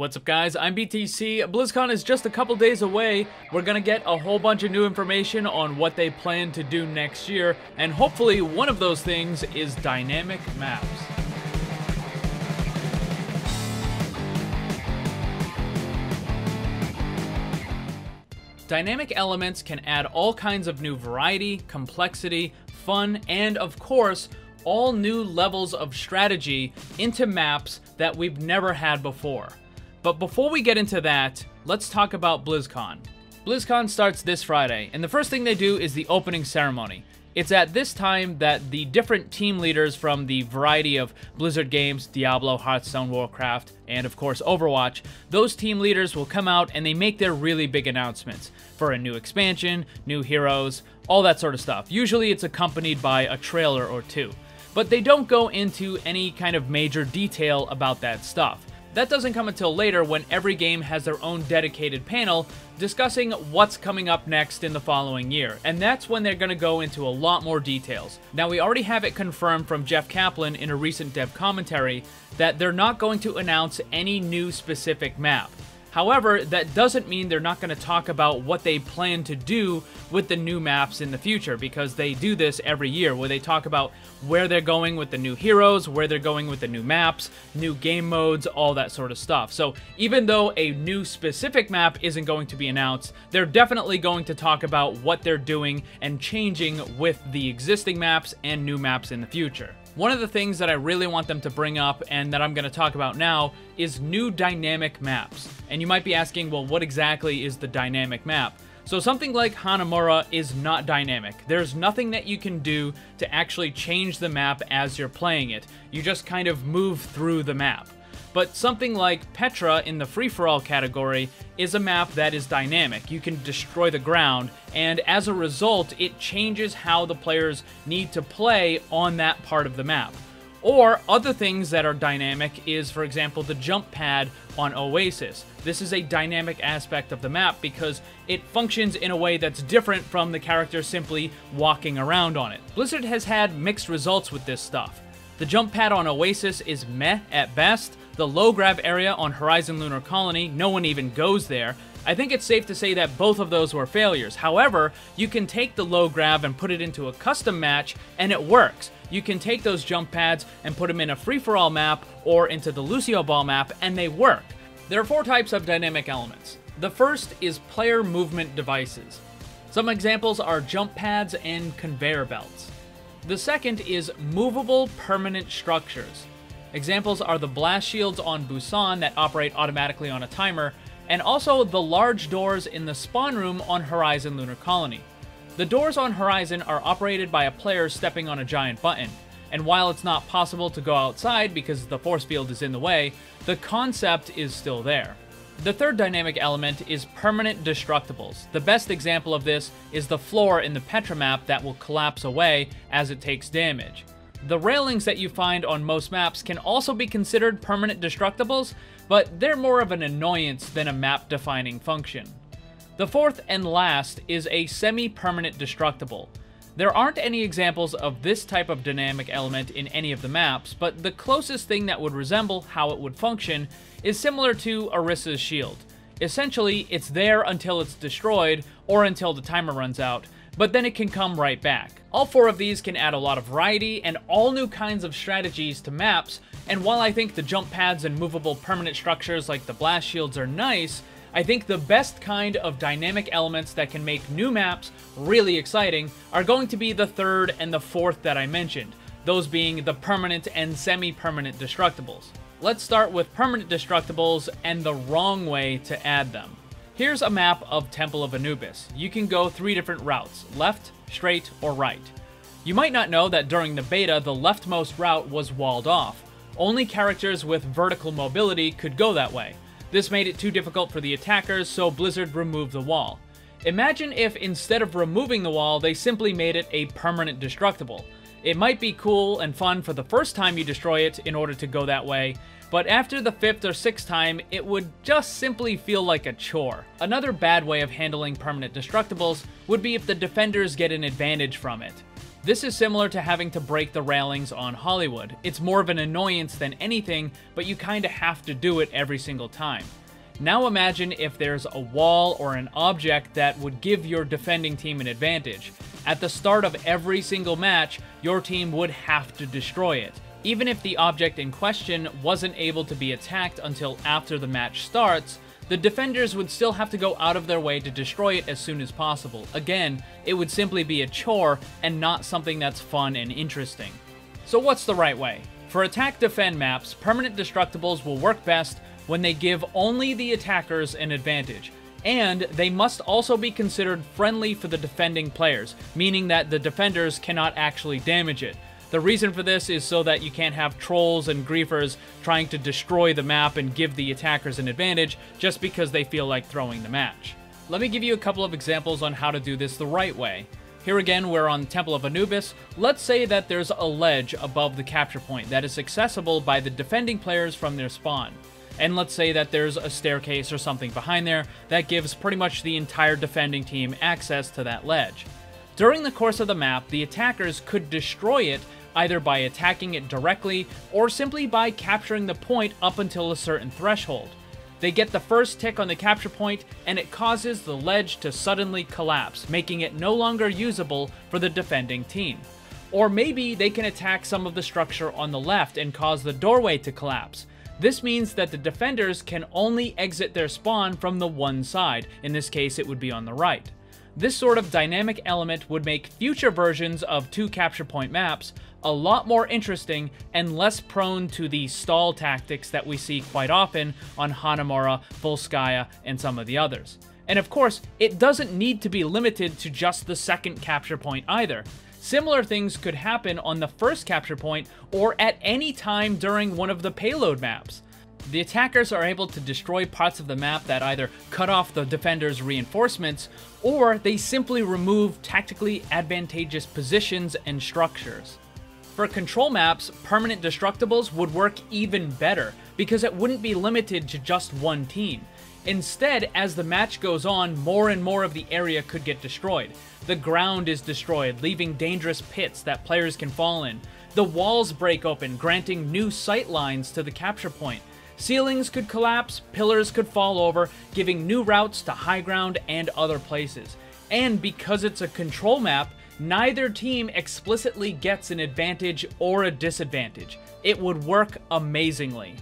What's up guys, I'm BTC. BlizzCon is just a couple days away. We're gonna get a whole bunch of new information on what they plan to do next year, and hopefully one of those things is dynamic maps. Dynamic elements can add all kinds of new variety, complexity, fun, and of course, all new levels of strategy into maps that we've never had before. But before we get into that, let's talk about BlizzCon. BlizzCon starts this Friday, and the first thing they do is the opening ceremony. It's at this time that the different team leaders from the variety of Blizzard games, Diablo, Hearthstone, Warcraft, and of course Overwatch, those team leaders will come out and they make their really big announcements for a new expansion, new heroes, all that sort of stuff. Usually it's accompanied by a trailer or two, but they don't go into any kind of major detail about that stuff. That doesn't come until later when every game has their own dedicated panel discussing what's coming up next in the following year, and that's when they're going to go into a lot more details. Now, we already have it confirmed from Jeff Kaplan in a recent dev commentary that they're not going to announce any new specific map. However, that doesn't mean they're not going to talk about what they plan to do with the new maps in the future, because they do this every year, where they talk about where they're going with the new heroes, where they're going with the new maps, new game modes, all that sort of stuff. So even though a new specific map isn't going to be announced, they're definitely going to talk about what they're doing and changing with the existing maps and new maps in the future. One of the things that I really want them to bring up, and that I'm going to talk about now, is new dynamic maps. And you might be asking, well, what exactly is the dynamic map? So something like Hanamura is not dynamic. There's nothing that you can do to actually change the map as you're playing it. You just kind of move through the map. But something like Petra in the free-for-all category is a map that is dynamic. You can destroy the ground, and as a result, it changes how the players need to play on that part of the map. Or other things that are dynamic is, for example, the jump pad on Oasis. This is a dynamic aspect of the map because it functions in a way that's different from the character simply walking around on it. Blizzard has had mixed results with this stuff. The jump pad on Oasis is meh at best. The low grab area on Horizon Lunar Colony, no one even goes there. I think it's safe to say that both of those were failures. However, you can take the low grab and put it into a custom match, and it works. You can take those jump pads and put them in a free-for-all map or into the Lucio Ball map, and they work. There are 4 types of dynamic elements. The first is player movement devices. Some examples are jump pads and conveyor belts. The second is movable permanent structures. Examples are the blast shields on Busan that operate automatically on a timer, and also the large doors in the spawn room on Horizon Lunar Colony. The doors on Horizon are operated by a player stepping on a giant button, and while it's not possible to go outside because the force field is in the way, the concept is still there. The third dynamic element is permanent destructibles. The best example of this is the floor in the Petra map that will collapse away as it takes damage. The railings that you find on most maps can also be considered permanent destructibles, but they're more of an annoyance than a map-defining function. The fourth and last is a semi-permanent destructible. There aren't any examples of this type of dynamic element in any of the maps, but the closest thing that would resemble how it would function is similar to Orissa's shield. Essentially, it's there until it's destroyed or until the timer runs out, but then it can come right back. All 4 of these can add a lot of variety and all new kinds of strategies to maps, and while I think the jump pads and movable permanent structures like the blast shields are nice, I think the best kind of dynamic elements that can make new maps really exciting are going to be the third and the fourth that I mentioned, those being the permanent and semi-permanent destructibles. Let's start with permanent destructibles and the wrong way to add them. Here's a map of Temple of Anubis. You can go 3 different routes, left, straight, or right. You might not know that during the beta, the leftmost route was walled off. Only characters with vertical mobility could go that way. This made it too difficult for the attackers, so Blizzard removed the wall. Imagine if instead of removing the wall, they simply made it a permanent destructible. It might be cool and fun for the first time you destroy it in order to go that way, but after the 5th or 6th time, it would just simply feel like a chore. Another bad way of handling permanent destructibles would be if the defenders get an advantage from it. This is similar to having to break the railings on Hollywood. It's more of an annoyance than anything, but you kinda have to do it every single time. Now imagine if there's a wall or an object that would give your defending team an advantage. At the start of every single match, your team would have to destroy it. Even if the object in question wasn't able to be attacked until after the match starts, the defenders would still have to go out of their way to destroy it as soon as possible. Again, it would simply be a chore and not something that's fun and interesting. So what's the right way? For attack-defend maps, permanent destructibles will work best when they give only the attackers an advantage. And they must also be considered friendly for the defending players, meaning that the defenders cannot actually damage it. The reason for this is so that you can't have trolls and griefers trying to destroy the map and give the attackers an advantage just because they feel like throwing the match. Let me give you a couple of examples on how to do this the right way. Here again, we're on Temple of Anubis. Let's say that there's a ledge above the capture point that is accessible by the defending players from their spawn. And let's say that there's a staircase or something behind there that gives pretty much the entire defending team access to that ledge. During the course of the map, the attackers could destroy it either by attacking it directly or simply by capturing the point up until a certain threshold. They get the first tick on the capture point, and it causes the ledge to suddenly collapse, making it no longer usable for the defending team. Or maybe they can attack some of the structure on the left and cause the doorway to collapse. This means that the defenders can only exit their spawn from the one side. In this case, it would be on the right. This sort of dynamic element would make future versions of 2 capture point maps a lot more interesting and less prone to the stall tactics that we see quite often on Hanamura, Volskaya, and some of the others. And of course, it doesn't need to be limited to just the second capture point either. Similar things could happen on the first capture point or at any time during one of the payload maps. The attackers are able to destroy parts of the map that either cut off the defenders' reinforcements, or they simply remove tactically advantageous positions and structures. For control maps, permanent destructibles would work even better, because it wouldn't be limited to just one team. Instead, as the match goes on, more and more of the area could get destroyed. The ground is destroyed, leaving dangerous pits that players can fall in. The walls break open, granting new sight lines to the capture point. Ceilings could collapse, pillars could fall over, giving new routes to high ground and other places. And because it's a control map, neither team explicitly gets an advantage or a disadvantage. It would work amazingly.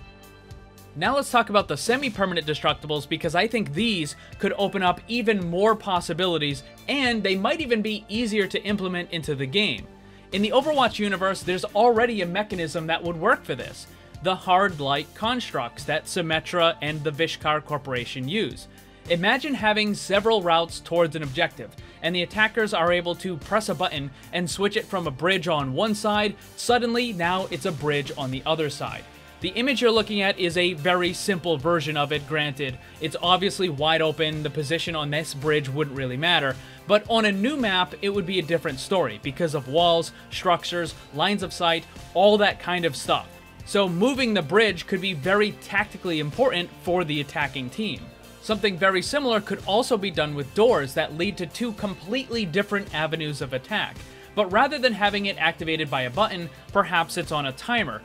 Now let's talk about the semi-permanent destructibles, because I think these could open up even more possibilities, and they might even be easier to implement into the game. In the Overwatch universe, there's already a mechanism that would work for this. The hard light constructs that Symmetra and the Vishkar Corporation use. Imagine having several routes towards an objective, and the attackers are able to press a button and switch it from a bridge on one side, suddenly now it's a bridge on the other side. The image you're looking at is a very simple version of it, granted. It's obviously wide open, the position on this bridge wouldn't really matter, but on a new map, it would be a different story because of walls, structures, lines of sight, all that kind of stuff. So moving the bridge could be very tactically important for the attacking team. Something very similar could also be done with doors that lead to 2 completely different avenues of attack. But rather than having it activated by a button, perhaps it's on a timer.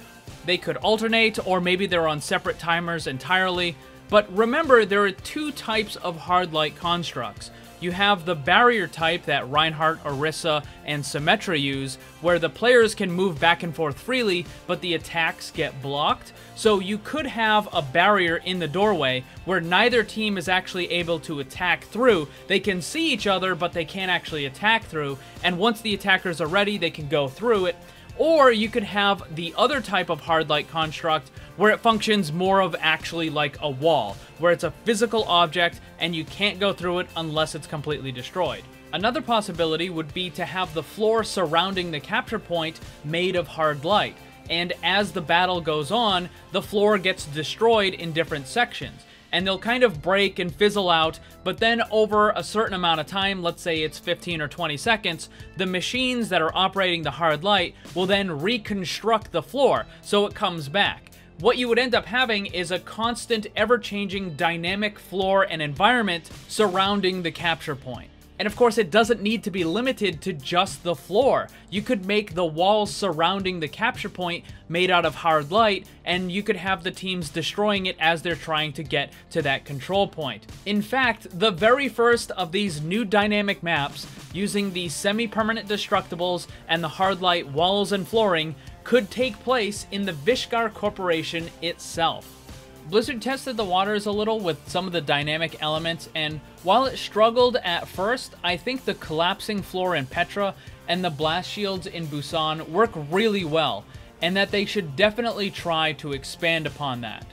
They could alternate, or maybe they're on separate timers entirely. But remember, there are 2 types of hard light constructs. You have the barrier type that Reinhardt, Orisa, and Symmetra use, where the players can move back and forth freely, but the attacks get blocked. So you could have a barrier in the doorway where neither team is actually able to attack through. They can see each other, but they can't actually attack through, and once the attackers are ready, they can go through it. Or you could have the other type of hard light construct where it functions more of actually like a wall, where it's a physical object and you can't go through it unless it's completely destroyed. Another possibility would be to have the floor surrounding the capture point made of hard light, and as the battle goes on, the floor gets destroyed in different sections. And they'll kind of break and fizzle out, but then over a certain amount of time, let's say it's 15 or 20 seconds, the machines that are operating the hard light will then reconstruct the floor, so it comes back. What you would end up having is a constant, ever-changing dynamic floor and environment surrounding the capture point. And of course, it doesn't need to be limited to just the floor. You could make the walls surrounding the capture point made out of hard light, and you could have the teams destroying it as they're trying to get to that control point. In fact, the very first of these new dynamic maps, using the semi-permanent destructibles and the hard light walls and flooring, could take place in the Vishgar Corporation itself. Blizzard tested the waters a little with some of the dynamic elements, and while it struggled at first, I think the collapsing floor in Petra and the blast shields in Busan work really well, and that they should definitely try to expand upon that.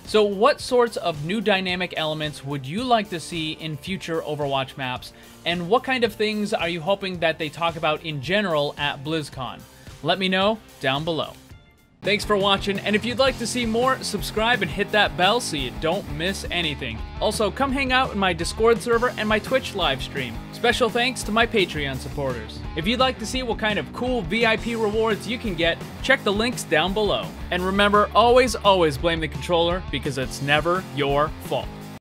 So what sorts of new dynamic elements would you like to see in future Overwatch maps, and what kind of things are you hoping that they talk about in general at BlizzCon? Let me know down below. Thanks for watching, and if you'd like to see more, subscribe and hit that bell so you don't miss anything. Also, come hang out in my Discord server and my Twitch live stream. Special thanks to my Patreon supporters. If you'd like to see what kind of cool VIP rewards you can get, check the links down below. And remember, always blame the controller, because it's never your fault.